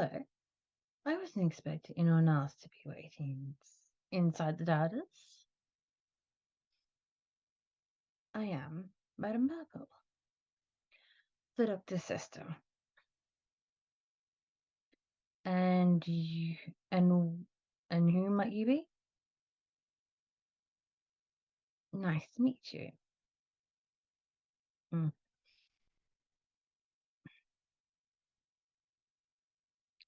Hello. I wasn't expecting anyone else to be waiting inside the TARDIS. I am Madame Purple, the Doctor's sister. And you and who might you be? Nice to meet you. Hmm.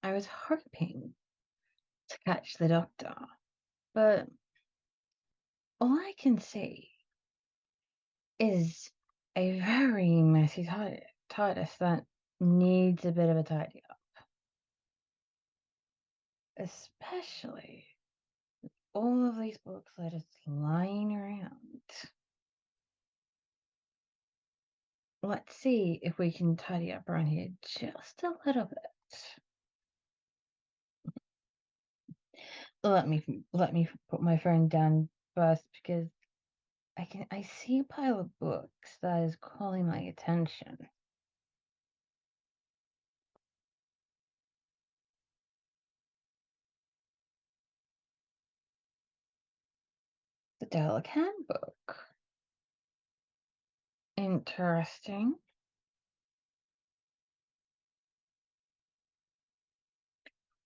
I was hoping to catch the Doctor, but all I can see is a very messy TARDIS that needs a bit of a tidy up, especially all of these books that are just lying around. Let's see if we can tidy up around here just a little bit. Let me put my phone down first because I see a pile of books that is calling my attention. The Dalek Handbook. Interesting.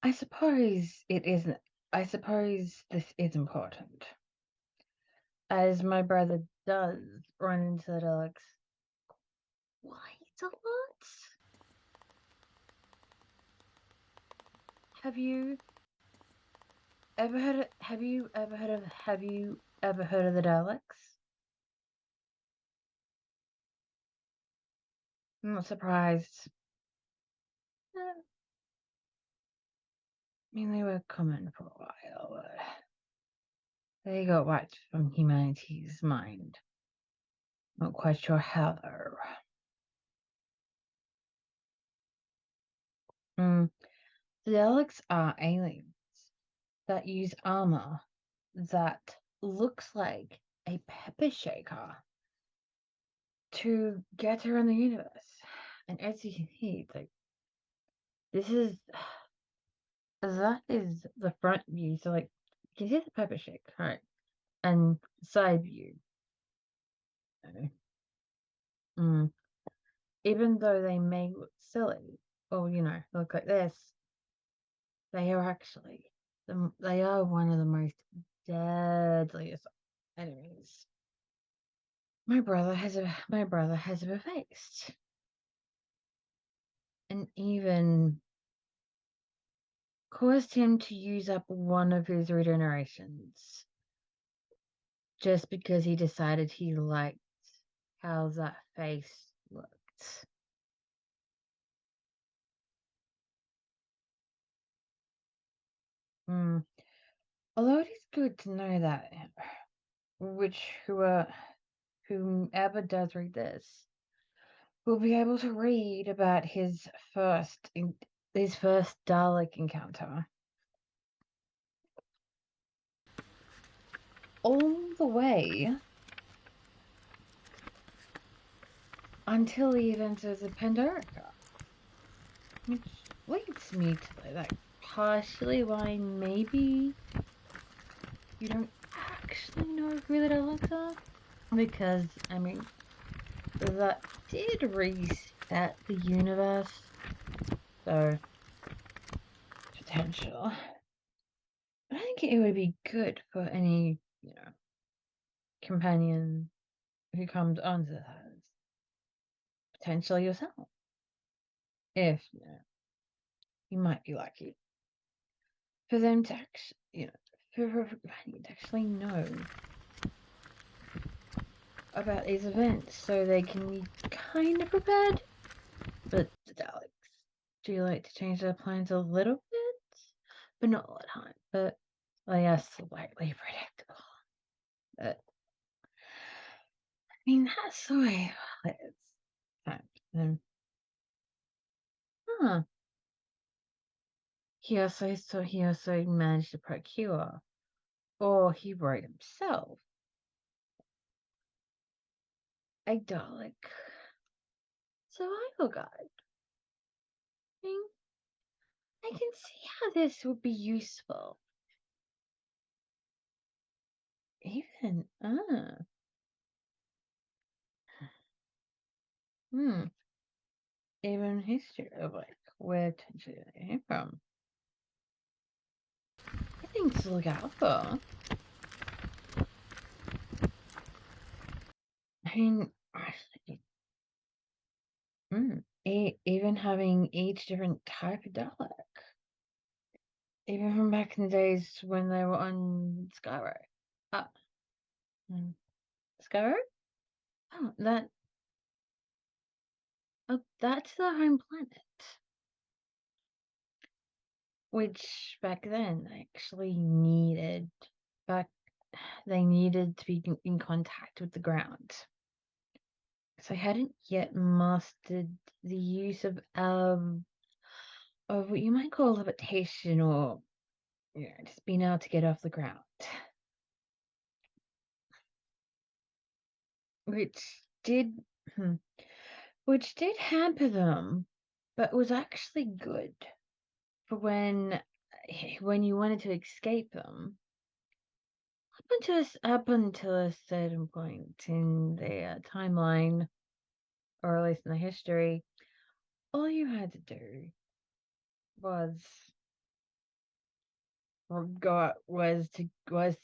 I suppose it isn't. I suppose this is important, as my brother does run into the Daleks quite a lot. Have you ever heard of, have you ever heard of the Daleks? I'm not surprised. I mean, they were common for a while, but they got wiped from humanity's mind. Not quite sure how though. Mm. The Daleks are aliens that use armor that looks like a pepper shaker to get around the universe. And as you can see, like this is that is the front view. So like you can see the pepper shake, right? And side view. Mm. Even though they may look silly or look like this, they are actually they are one of the most deadliest enemies my brother has ever faced, and even caused him to use up one of his regenerations just because he decided he liked how that face looked. Mm. Although it is good to know that which whomever does read this will be able to read about his first Dalek encounter, all the way until the events of the Pandorica, which leads me to like partially why maybe you don't actually know who the Daleks are, because I mean that did reset the universe, so potential. I think it would be good for any, companion who comes onto that, potentially yourself, if you might be lucky, for them to actually, for a companion to actually know about these events so they can be kind of prepared. But the Daleks do like to change their plans a little bit, but not all the time. But they are slightly predictable. But I mean, that's the way it is. Um, huh. He also managed to procure, or he wrote himself, a Dalek survival guide. I mean, I can see how this would be useful. Even, even history of like where potentially they came from. Things to look out for. I mean, even having each different type of Dalek. Even from back in the days when they were on Skyro. Ah, Skyro? Oh, that's the home planet. Which back then they actually needed, back they needed to be in contact with the ground. So I hadn't yet mastered the use of what you might call levitation, or just being able to get off the ground, which did which did hamper them, but was actually good for when you wanted to escape them. Up until a certain point in the timeline, or at least in the history, all you had to do was to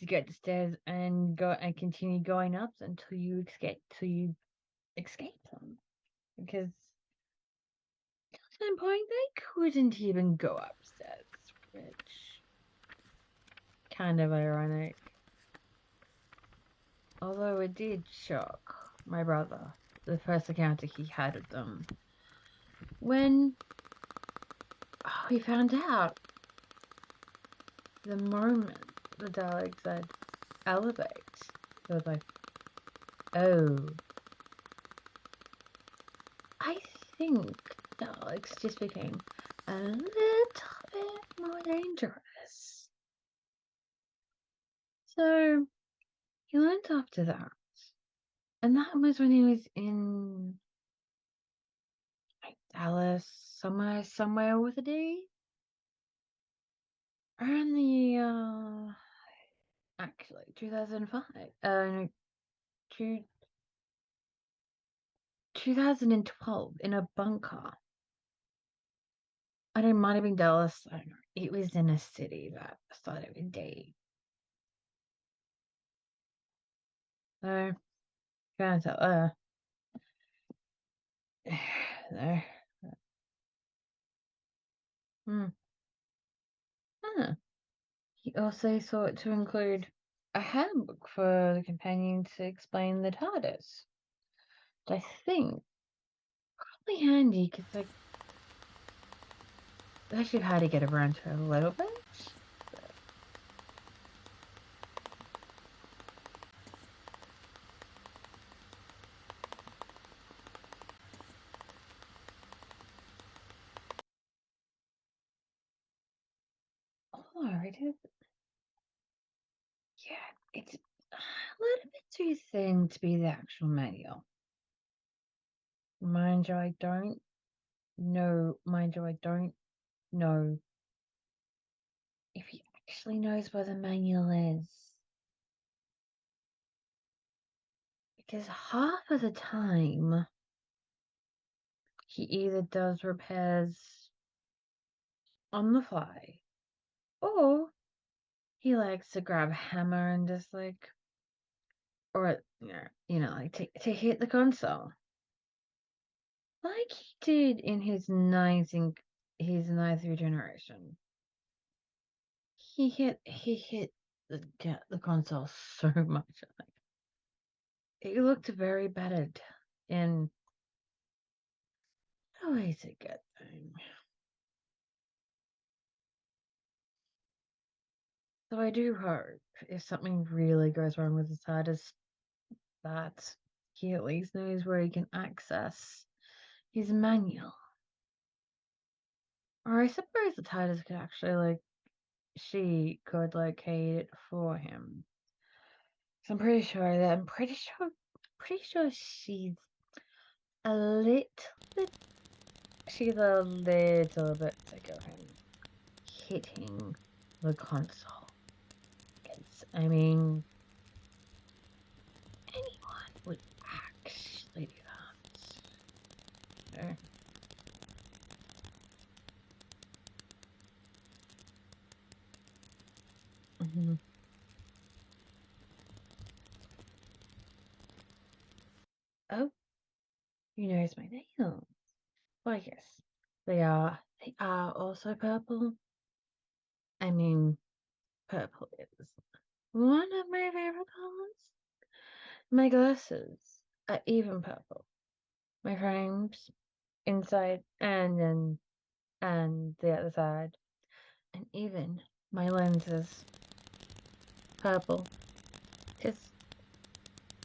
get the stairs and go and continue going up until you escape them, because at some point they couldn't even go upstairs, which kind of ironic. Although it did shock my brother, the first encounter he had with them, when we found out the moment the Dalek said elevate, it was like, oh, I think Daleks just became a little bit more dangerous. So he went after that. And that was when he was in like Dallas, somewhere with a D. Around the actually 2005. No, 2012 in a bunker. I don't might have been Dallas. I don't know. It was in a city that started with D. So can't tell. No. Hmm. Huh. He also sought to include a handbook for the companion to explain the TARDIS. Which I think probably handy because like they should have had to get around to it a little bit. Although it is, yeah, it's a little bit too thin to be the actual manual. Mind you, I don't know if he actually knows where the manual is. Because half of the time, he either does repairs on the fly, or he likes to grab a hammer and just like, or like to hit the console, like he did in his ninth regeneration. He hit the console so much. Like it looked very battered, and always a good thing. So I do hope if something really goes wrong with his TARDIS, that he at least knows where he can access his manual. Or I suppose the TARDIS could actually she could locate it for him. So I'm pretty sure a little bit she's a little bit sick of him. hitting the console. I mean, anyone would actually do that. Mhm. Oh, you notice my nails. Well, yes, they are. They are also purple. I mean, purple is one of my favorite colors. My glasses are even purple. My frames inside and the other side, and even my lenses purple. Because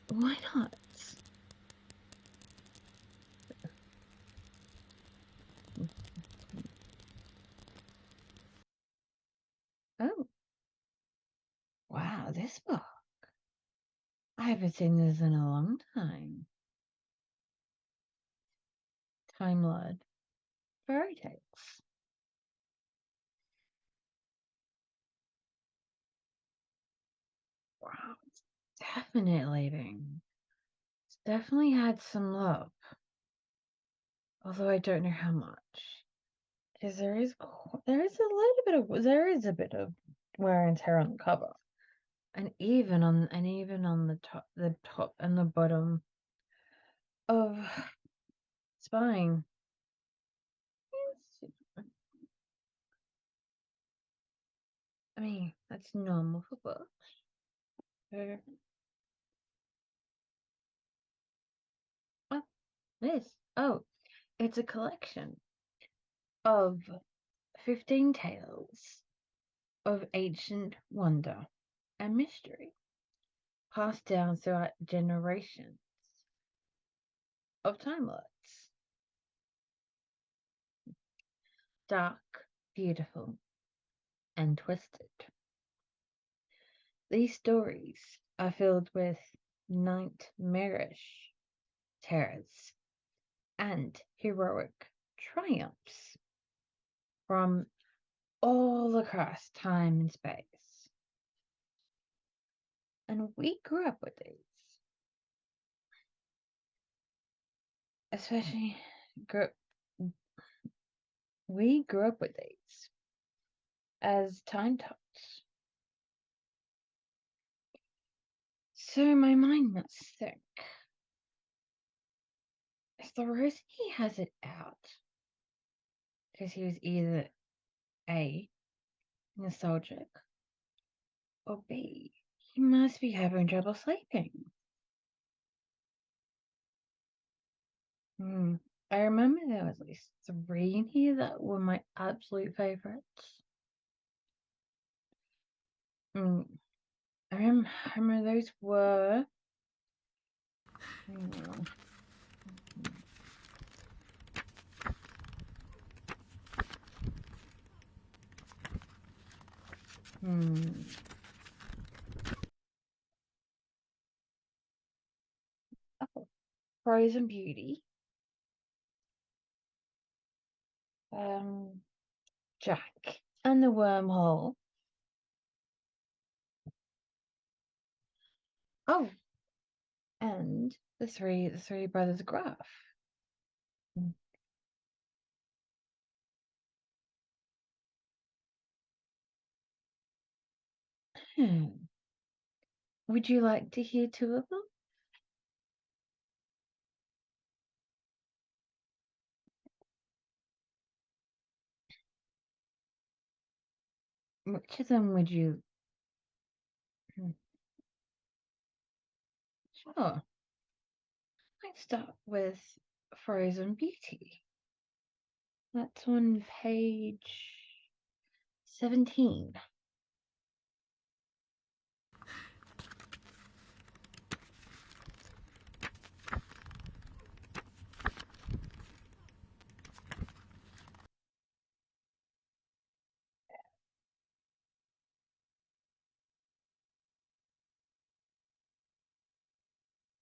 why not? Oh, wow, this book. I haven't seen this in a long time. Time Lord Fairy Tales. Wow, it's definitely had some love, although I don't know how much. Because there is a bit of wear and tear on the cover, and even on the top and the bottom of spine. I mean, that's normal for books. Uh, oh, oh, it's a collection of 15 tales of ancient wonder and mystery, passed down throughout generations of Time Lords. Dark, beautiful, and twisted. These stories are filled with nightmarish terrors and heroic triumphs from all across time and space. And we grew up with these, especially grew, we grew up with these as time tots. So my mind must think, if the reason he has it out because he was either A, nostalgic, or B, he must be having trouble sleeping. Hmm. I remember there was at least three in here that were my absolute favorites. Hmm. I remember those were. Hmm. Hmm. Oh, Frozen Beauty. Um, Jack and the Wormhole. Oh, and the three brothers Gruff. Hmm. Would you like to hear two of them? Which of them would you? Hmm. Sure. Let's start with Frozen Beauty. That's on page 17.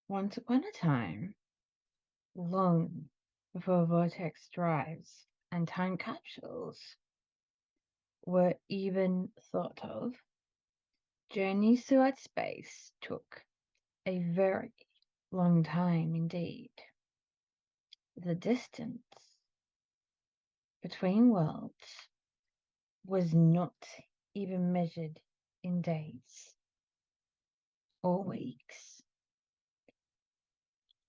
Once upon a time, long before vortex drives and time capsules, were even thought of, journeys throughout space took a very long time indeed. The distance between worlds was not even measured in days or weeks,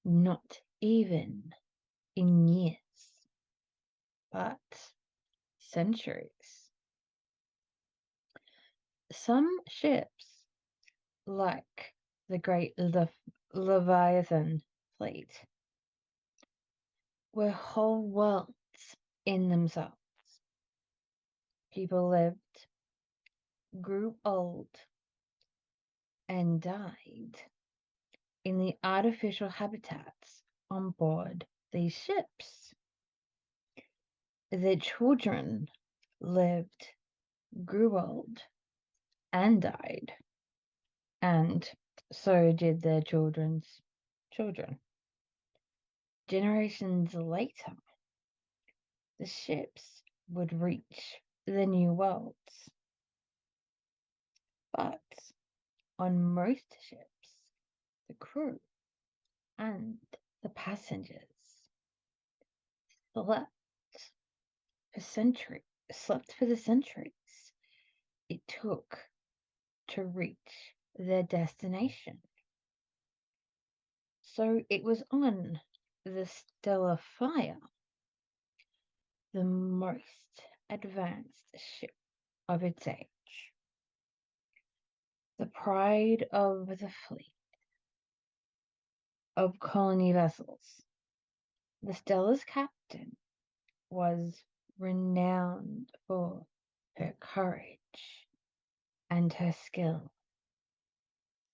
not even in years, but centuries. Some ships, like the Great Leviathan fleet, were whole worlds in themselves. People lived, grew old, and died in the artificial habitats on board these ships. Their children lived, grew old, and died, and so did their children's children. Generations later, the ships would reach the new worlds, but on most ships, the crew and the passengers slept slept for the centuries it took to reach their destination. So it was on the Stellar Fire, the most advanced ship of its age, the pride of the fleet of colony vessels. The Stella's captain was renowned for her courage and her skill.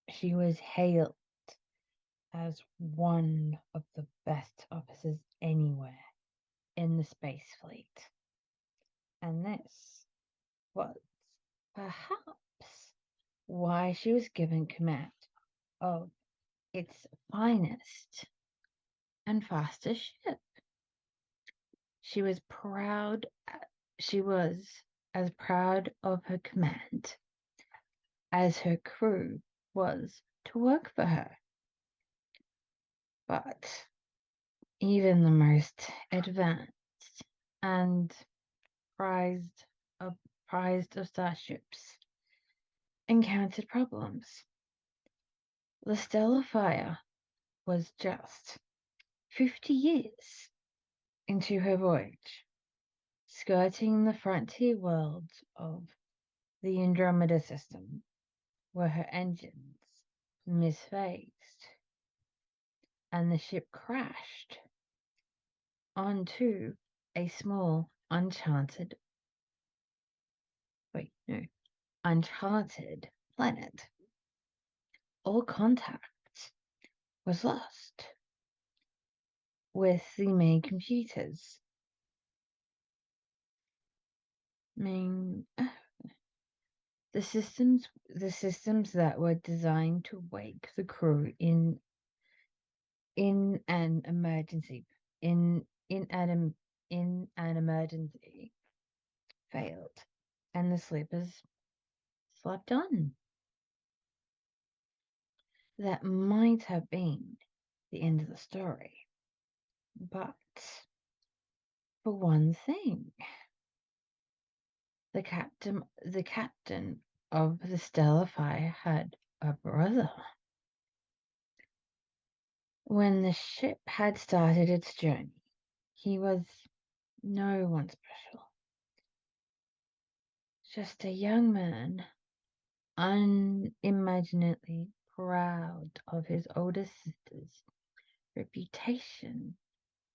She was hailed as one of the best officers anywhere in the space fleet. And this was perhaps why she was given command of its finest and fastest ship. She was proud she was as proud of her command as her crew was to work for her. But even the most advanced and prized of starships encountered problems. The Stellar Fire was just 50 years into her voyage, skirting the frontier worlds of the Andromeda system, where her engines misphased and the ship crashed onto a small uncharted planet. All contact was lost with the main computers. The systems that were designed to wake the crew in an emergency in an emergency failed, and the sleepers slept on. That might have been the end of the story, but for one thing, the captain of the Stellar Fire had a brother. When the ship had started its journey, he was no one special. Just a young man, unimaginably proud of his older sister's reputation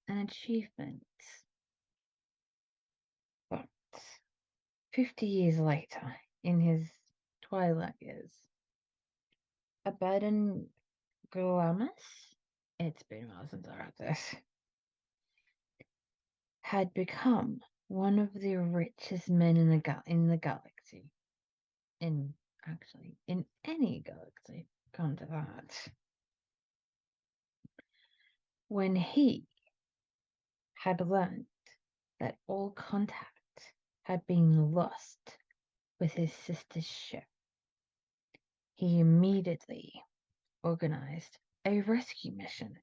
and achievements. But 50 years later, in his twilight years, Abaddon Glamis, it's been a while since I read this, had become one of the richest men in the galaxy. In any galaxy, come to that. When he had learned that all contact had been lost with his sister's ship. He immediately organized a rescue mission.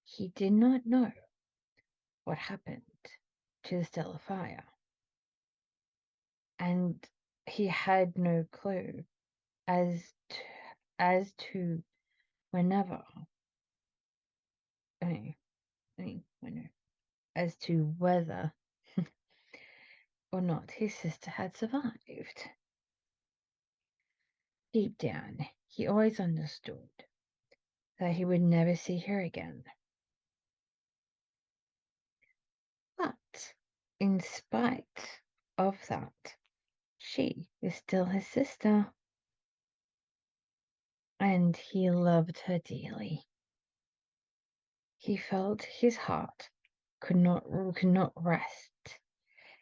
He did not know what happened to the stellar fire, and he had no clue as to whenever as to whether or not his sister had survived. Deep down, he always understood that he would never see her again. But in spite of that, she is still his sister, and he loved her dearly. He felt his heart could not rest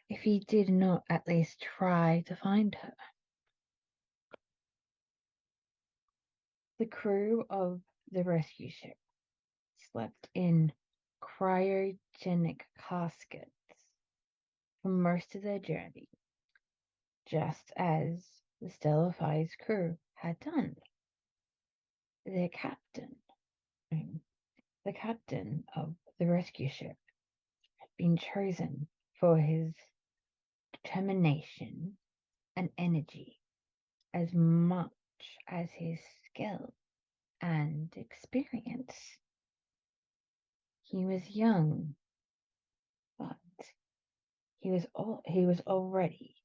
if he did not at least try to find her. The crew of the rescue ship slept in cryogenic caskets for most of their journey, just as the Stellar Fire's crew had done. Their captain, the captain of the rescue ship, had been chosen for his determination and energy as much as his skill and experience. He was young, but he was already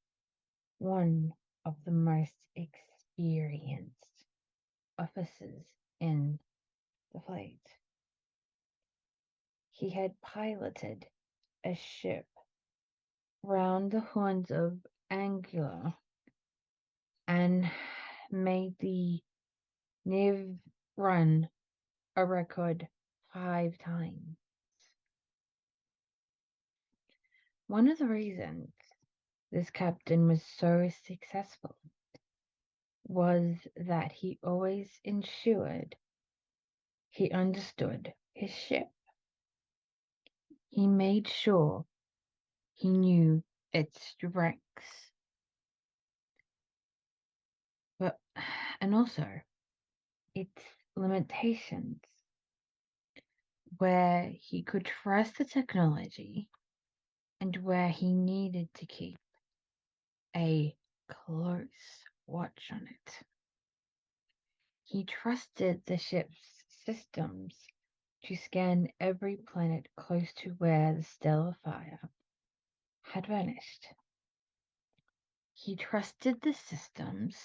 one of the most experienced officers in the fleet. He had piloted a ship round the horns of Angula and made the Niv run a record 5 times. One of the reasons this captain was so successful was that he always ensured he understood his ship. He made sure he knew its strengths, and also its limitations, where he could trust the technology and where he needed to keep a close watch on it. He trusted the ship's systems to scan every planet close to where the stellar fire had vanished. He trusted the systems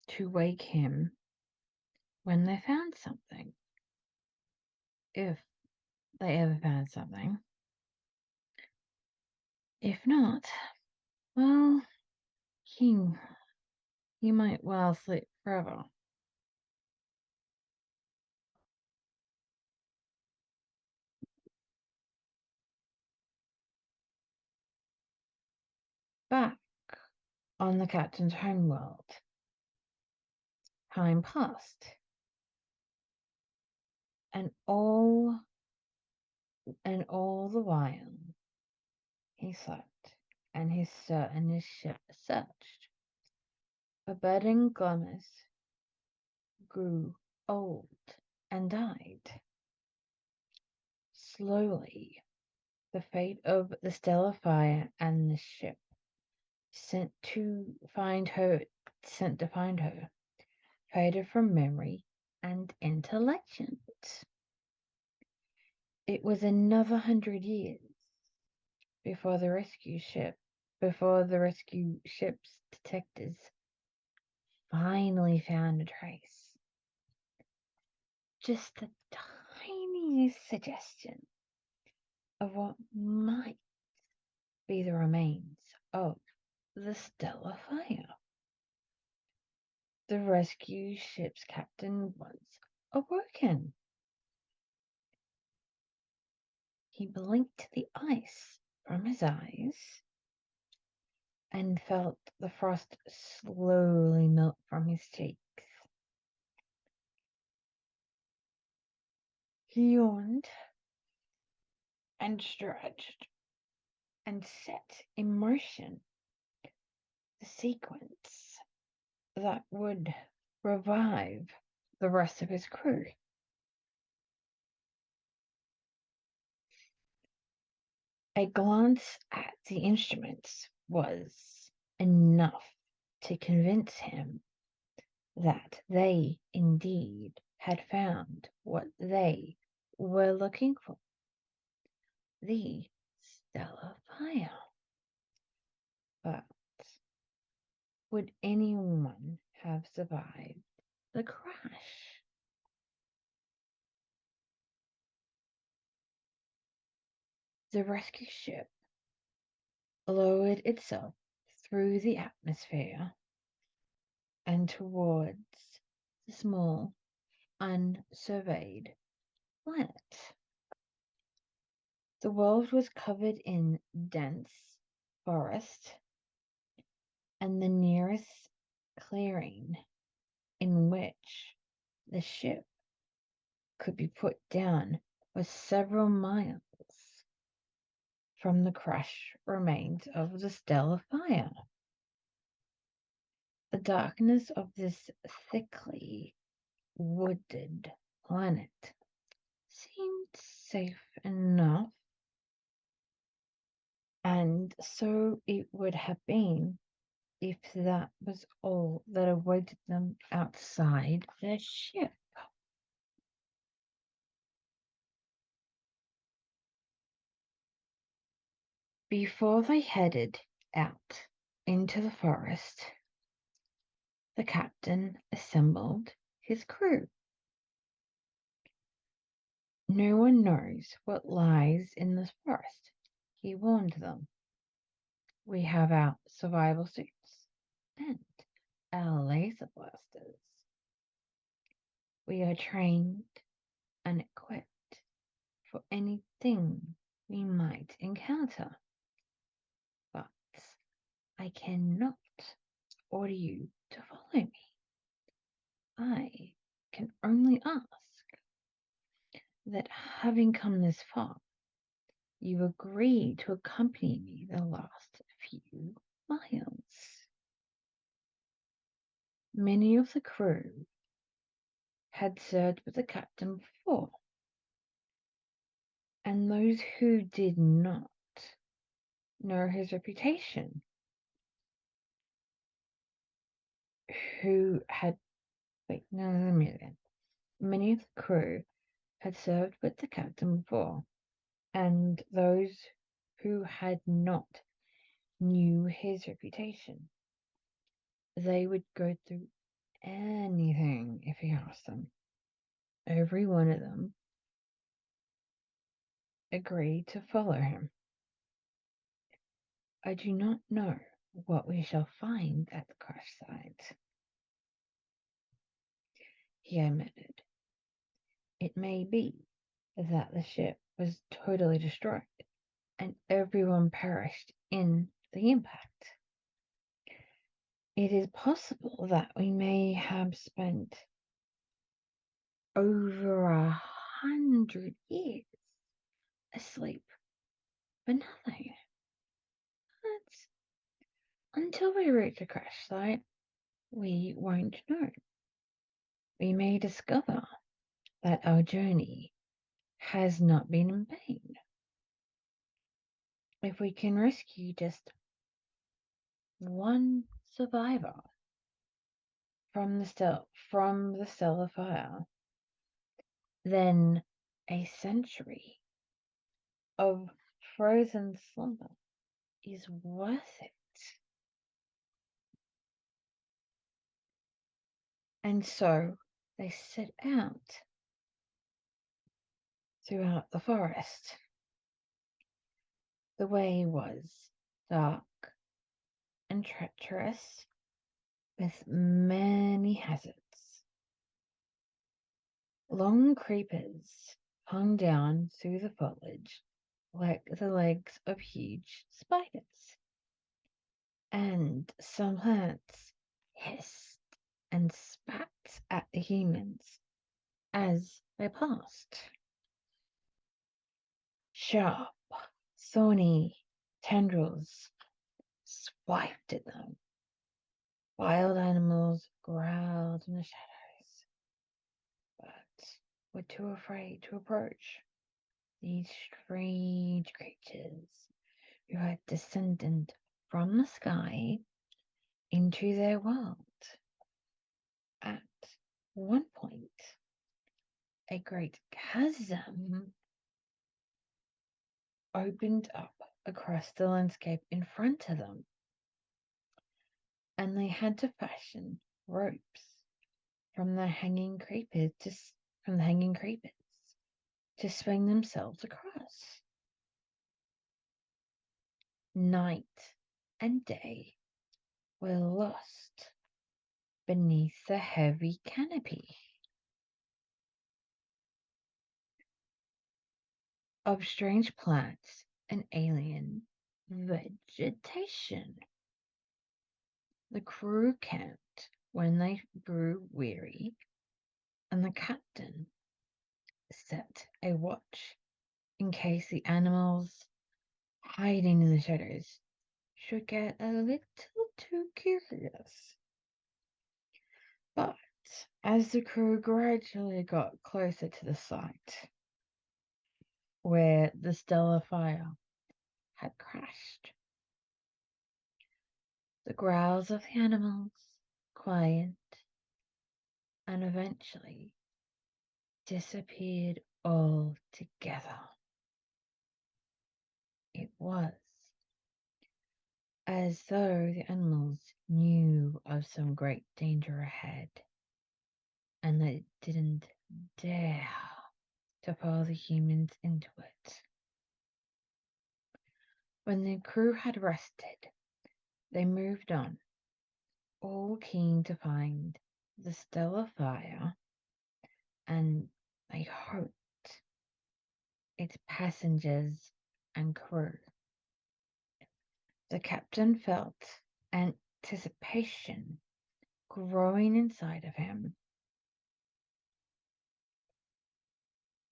to wake him when they found something, if they ever found something. If not, well, he might well sleep forever. Back on the captain's homeworld, time passed, and all the while he slept, and his ship searched. A budding Glamis grew old and died. Slowly, the fate of the stellar fire and the ship sent to find her faded from memory and into legend. It was another 100 years before the rescue ship's detectives finally found a trace. Just the tiniest suggestion of what might be the remains of the stellar fire. The rescue ship's captain was awoken. He blinked the ice from his eyes and felt the frost slowly melt from his cheeks. He yawned and stretched and set in motion the sequence that would revive the rest of his crew. A glance at the instruments was enough to convince him that they indeed had found what they were looking for, the stellar fire. But would anyone have survived the crash? The rescue ship lowered itself through the atmosphere and towards the small, unsurveyed planet. The world was covered in dense forest, and the nearest clearing in which the ship could be put down was several miles from the crushed remains of the stellar fire. The darkness of this thickly wooded planet seemed safe enough, and so it would have been if that was all that awaited them outside their ship. Before they headed out into the forest, the captain assembled his crew. No one knows what lies in this forest, he warned them. We have our survival suits and our laser blasters. We are trained and equipped for anything we might encounter. But I cannot order you to follow me. I can only ask that having come this far, you agree to accompany me the last few miles. Many of the crew had served with the captain before, and those who did not know his reputation, who had many of the crew had served with the captain before, and those who had not knew his reputation. They would go through anything if he asked them. Every one of them agreed to follow him. I do not know what we shall find at the crash site, he admitted. It may be that the ship was totally destroyed and everyone perished in the impact. It is possible that we may have spent over 100 years asleep for nothing. But until we reach the crash site, we won't know. We may discover that our journey has not been in vain. If we can rescue just one survivor from the stellar fire, then a century of frozen slumber is worth it. And so they set out throughout the forest. The way was dark and treacherous, with many hazards. Long creepers hung down through the foliage like the legs of huge spiders, and some plants hissed and spat at the humans as they passed. Sharp, thorny tendrils swiped at them. Wild animals growled in the shadows, but were too afraid to approach these strange creatures who had descended from the sky into their world. At one point, a great chasm opened up across the landscape in front of them, and they had to fashion ropes from the hanging creepers to swing themselves across. Night and day were lost beneath the heavy canopy of strange plants and alien vegetation. The crew camped when they grew weary, and the captain set a watch in case the animals hiding in the shadows should get a little too curious. But as the crew gradually got closer to the site where the stellar fire had crashed, the growls of the animals quieted and eventually disappeared altogether. It was as though the animals knew of some great danger ahead, and they didn't dare to follow the humans into it. When the crew had rested, they moved on, all keen to find the stellar fire, and they hoped its passengers and crew. The captain felt anticipation growing inside of him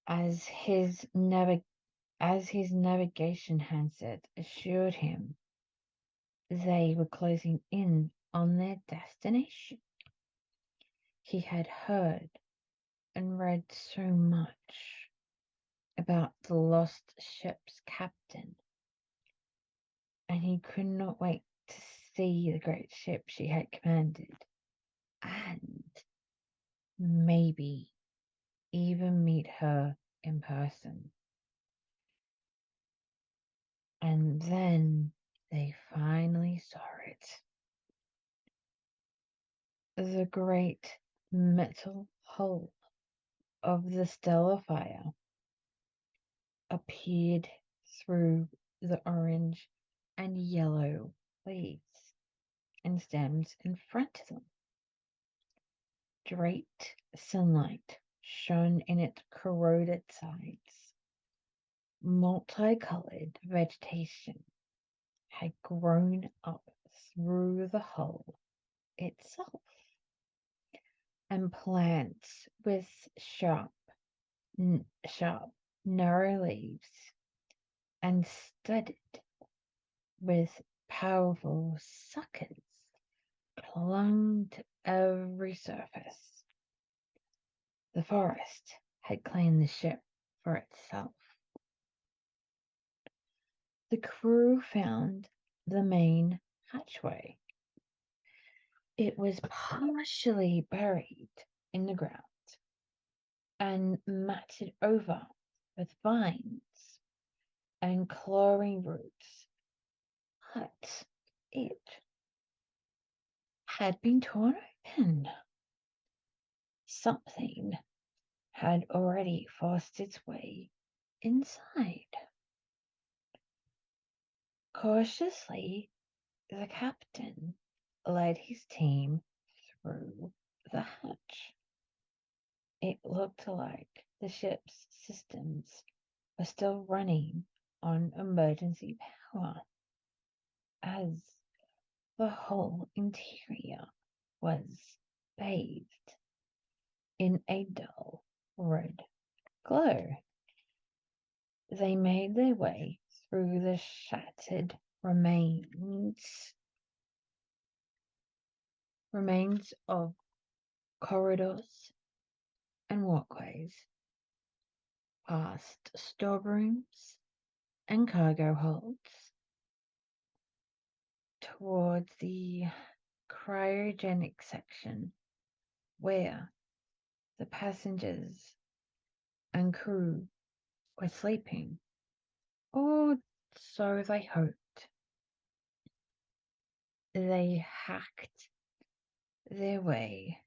as his navigation handset assured him they were closing in on their destination. He had heard and read so much about the lost ship's captain, and he could not wait to see the great ship she had commanded, and maybe even meet her in person. And then they finally saw it. The great metal hull of the stellar fire appeared through the orange and yellow leaves and stems in front of them. Draped sunlight shone in its corroded sides. Multicolored vegetation had grown up through the hull itself, and plants with sharp, narrow leaves and studded with powerful suckers clung to every surface. The forest had claimed the ship for itself. The crew found the main hatchway. It was partially buried in the ground and matted over with vines and clawing roots, but it had been torn open. Something had already forced its way inside. Cautiously, the captain led his team through the hatch. It looked like the ship's systems were still running on emergency power, as the whole interior was bathed in a dull red glow. They made their way through the shattered remains of corridors and walkways, past storerooms and cargo holds, towards the cryogenic section where the passengers and crew were sleeping, or so they hoped. They hacked their way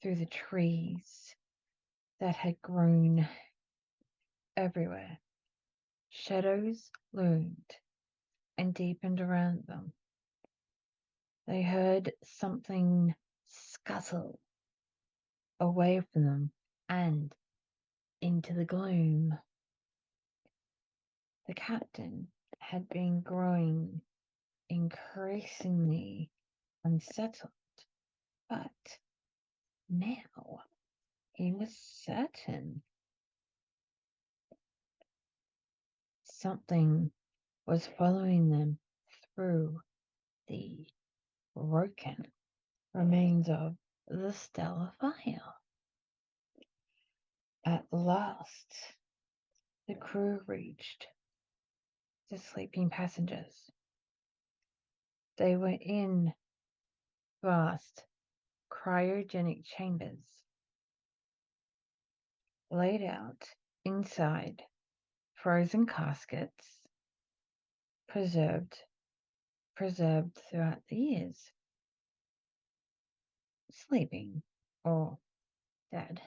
through the trees that had grown everywhere. Shadows loomed and deepened around them. They heard something scuttle away from them and into the gloom. The captain had been growing increasingly unsettled, but now he was certain something was following them through the broken remains of the stellar fire. At last, the crew reached the sleeping passengers. They were in vast cryogenic chambers, laid out inside frozen caskets, preserved throughout the years, sleeping or dead.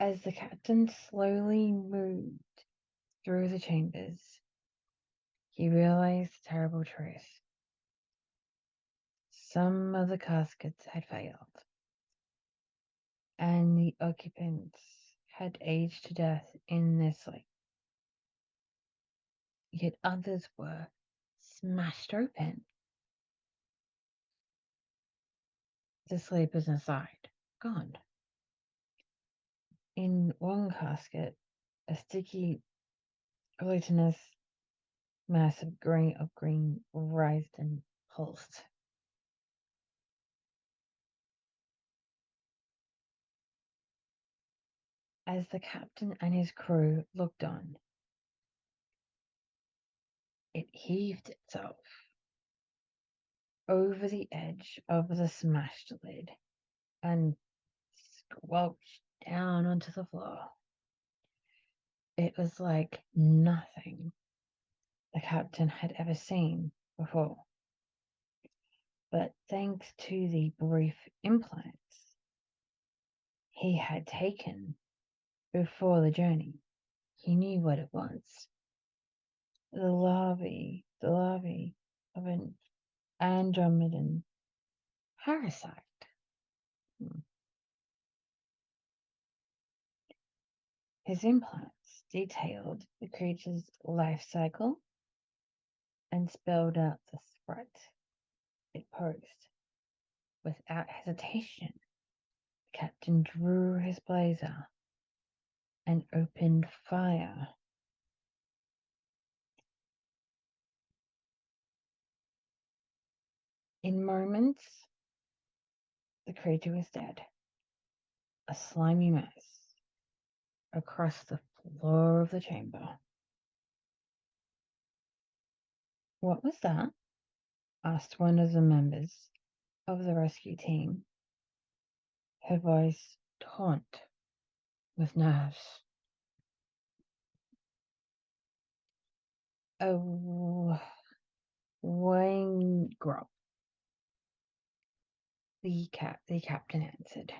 As the captain slowly moved through the chambers, he realized the terrible truth. Some of the caskets had failed, and the occupants had aged to death in their sleep. Yet others were smashed open. The sleepers inside, gone. In one casket, a sticky, glutinous mass of green writhed and pulsed. As the captain and his crew looked on, it heaved itself over the edge of the smashed lid and squelched down onto the floor. It was like nothing the captain had ever seen before. But thanks to the brief implants he had taken before the journey, he knew what it was. The larvae of an Andromedan parasite. His implants detailed the creature's life cycle and spelled out the threat it posed. Without hesitation, the captain drew his blazer and opened fire. In moments, the creature was dead, a slimy mess across the floor of the chamber. What was that? Asked one of the members of the rescue team, her voice taut with nerves. A wing grub, the captain answered.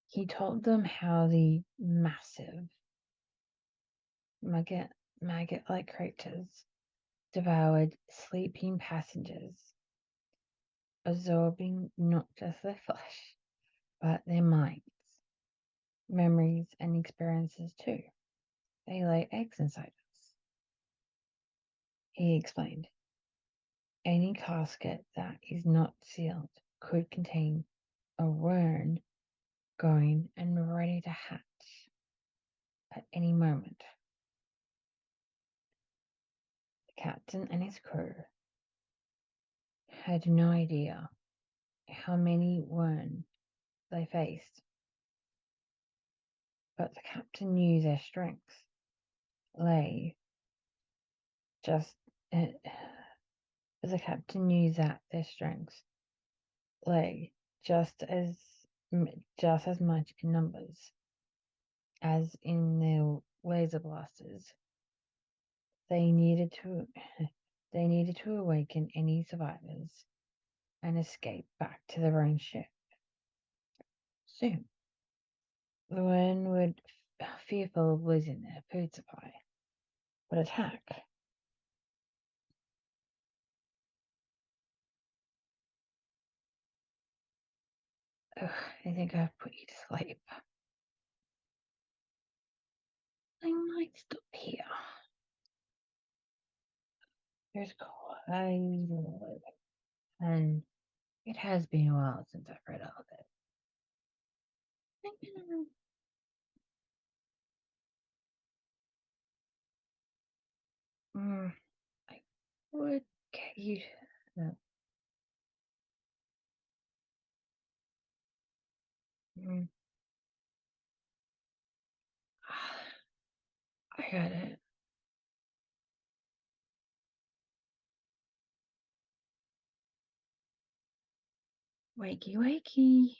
He told them how the massive maggot-like creatures devoured sleeping passengers, absorbing not just their flesh, but their minds, memories, and experiences too. They lay eggs inside us. He explained. Any casket that is not sealed could contain a worm going and ready to hatch at any moment. The captain and his crew had no idea how many worms they faced, but the captain knew their strengths lay just the captain knew that their strengths lay just as much in numbers as in their laser blasters. They needed to awaken any survivors and escape back to their own ship. Soon, the Wormwood, fearful of losing their food supply, would attack. Ugh, I think I've put you to sleep. I might stop here. There's quite a lot, and it has been a while since I've read all of it. I would get you to mm, I got it. Wakey, wakey.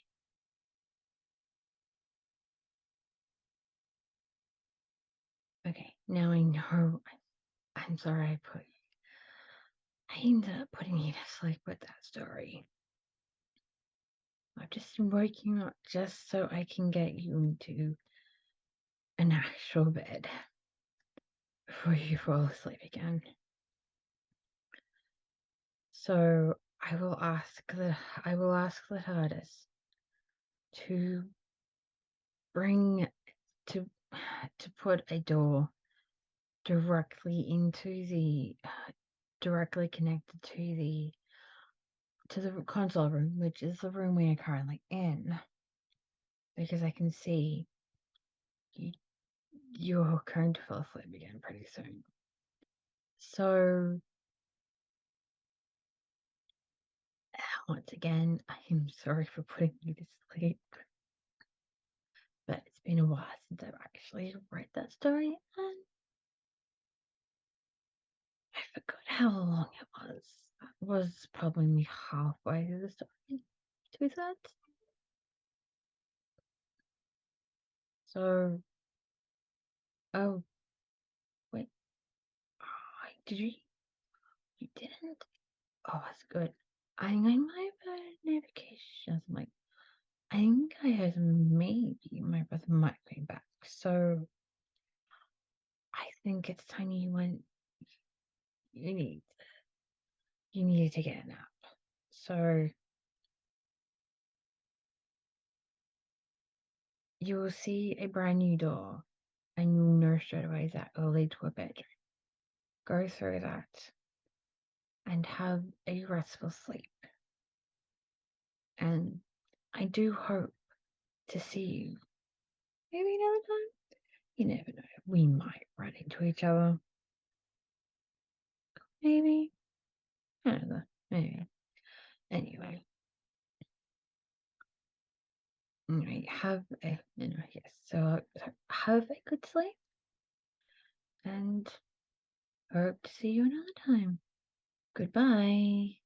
Okay, now I know. I'm sorry I ended up putting you to sleep with that story. I've just been waking up just so I can get you into an actual bed before you fall asleep again. So I will ask the TARDIS to bring to put a door directly connected to the console room, which is the room we are currently in, because I can see you're going to fall asleep again pretty soon. So once again, I am sorry for putting you to sleep, but it's been a while since I've actually read that story, and I forgot how long it was. It was probably halfway through the story, to be exact. So, oh, wait, did you? You didn't? Oh, that's good. I might have had notifications. I'm like, I think I heard maybe my brother might be back. So I think it's time you need to get a nap. So you will see a brand new door and you'll know straight away that will lead to a bedroom. Go through that and have a restful sleep. And I do hope to see you maybe another time. You never know. We might run into each other. Maybe. I don't know. Maybe. Anyway. Have a yes. So have a good sleep and hope to see you another time. Goodbye.